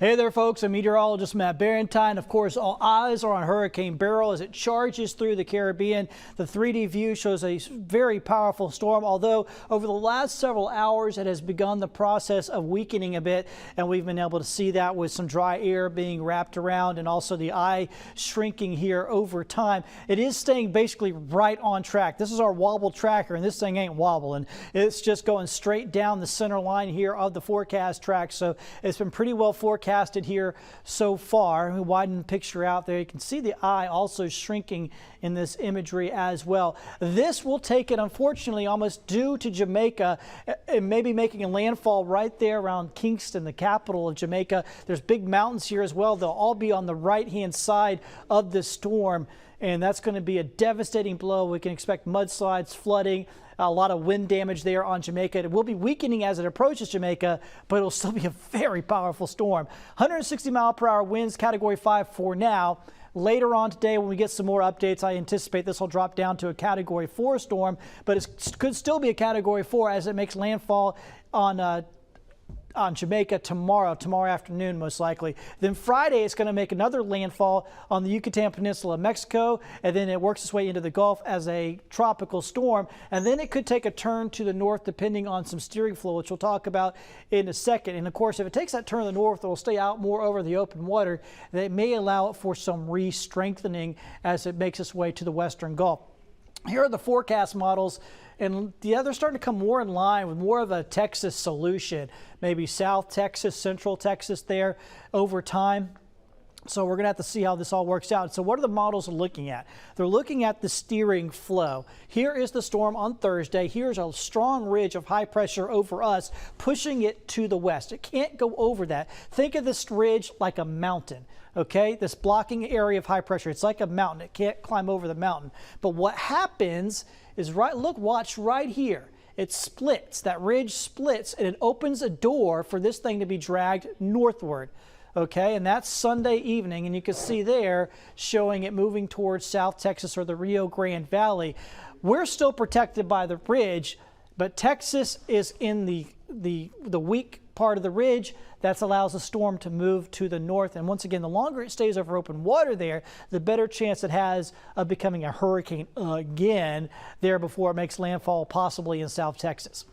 Hey there, folks. I'm meteorologist Matt Barentine. Of course, all eyes are on Hurricane Beryl as it charges through the Caribbean. The 3D view shows a very powerful storm, although over the last several hours it has begun the process of weakening a bit, and we've been able to see that with some dry air being wrapped around and also the eye shrinking here over time. It is staying basically right on track. This is our wobble tracker, and this thing ain't wobbling. It's just going straight down the center line here of the forecast track, so it's been pretty well forecasted here so far. We widen the picture out there. You can see the eye also shrinking in this imagery as well. This will take it, unfortunately, almost due to Jamaica, and maybe making a landfall right there around Kingston, the capital of Jamaica. There's big mountains here as well. They'll all be on the right-hand side of the storm, and that's going to be a devastating blow. We can expect mudslides, flooding, a lot of wind damage there on Jamaica. It will be weakening as it approaches Jamaica, but it'll still be a very powerful storm. 160-mile-per-hour winds, Category 5 for now. Later on today, when we get some more updates, I anticipate this will drop down to a Category 4 storm, but it could still be a Category 4 as it makes landfall on Jamaica tomorrow afternoon, most likely. Then Friday, it's going to make another landfall on the Yucatan Peninsula of Mexico, and then it works its way into the Gulf as a tropical storm, and then it could take a turn to the north depending on some steering flow, which we'll talk about in a second. And of course, if it takes that turn to the north, it will stay out more over the open water. That may allow it for some re-strengthening as it makes its way to the western Gulf. Here are the forecast models, and yeah, they're starting to come more in line with more of a Texas solution, maybe South Texas, Central Texas there over time. So we're going to have to see how this all works out. So what are the models looking at? They're looking at the steering flow. Here is the storm on Thursday. Here's a strong ridge of high pressure over us, pushing it to the west. It can't go over that. Think of this ridge like a mountain. Okay, this blocking area of high pressure, it's like a mountain. It can't climb over the mountain. But what happens is, watch right here. It splits, that ridge splits, and it opens a door for this thing to be dragged northward. Okay, and that's Sunday evening, and you can see there showing it moving towards South Texas or the Rio Grande Valley. We're still protected by the ridge, but Texas is in the weak part of the ridge. That allows the storm to move to the north, and once again, the longer it stays over open water there, the better chance it has of becoming a hurricane again there before it makes landfall, possibly in South Texas.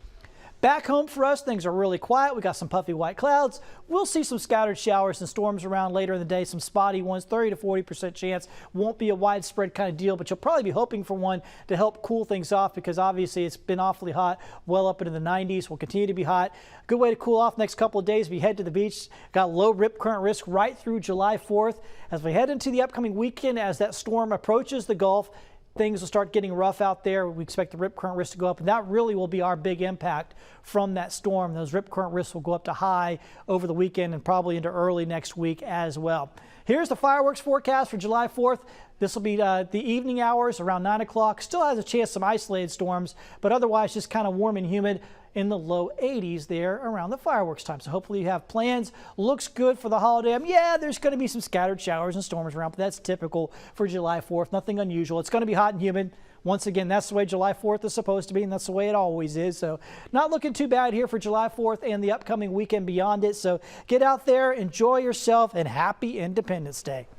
Back home for us, things are really quiet. We got some puffy white clouds. We'll see some scattered showers and storms around later in the day, some spotty ones, 30 to 40% chance. Won't be a widespread kind of deal, but you'll probably be hoping for one to help cool things off, because obviously it's been awfully hot, well up into the 90s. Will continue to be hot. Good way to cool off next couple of days. We head to the beach. Got low rip current risk right through July 4th. As we head into the upcoming weekend, as that storm approaches the Gulf, things will start getting rough out there. We expect the rip current risk to go up, and that really will be our big impact from that storm. Those rip current risks will go up to high over the weekend and probably into early next week as well. Here's the fireworks forecast for July 4th. This will be the evening hours around 9 o'clock. Still has a chance of some isolated storms, but otherwise just kind of warm and humid in the low 80s there around the fireworks time. So hopefully you have plans. Looks good for the holiday. Yeah, there's going to be some scattered showers and storms around, but that's typical for July 4th. Nothing unusual. It's going to be hot and humid. Once again, that's the way July 4th is supposed to be, and that's the way it always is. So not looking too bad here for July 4th and the upcoming weekend beyond it. So get out there, enjoy yourself, and happy Independence Day.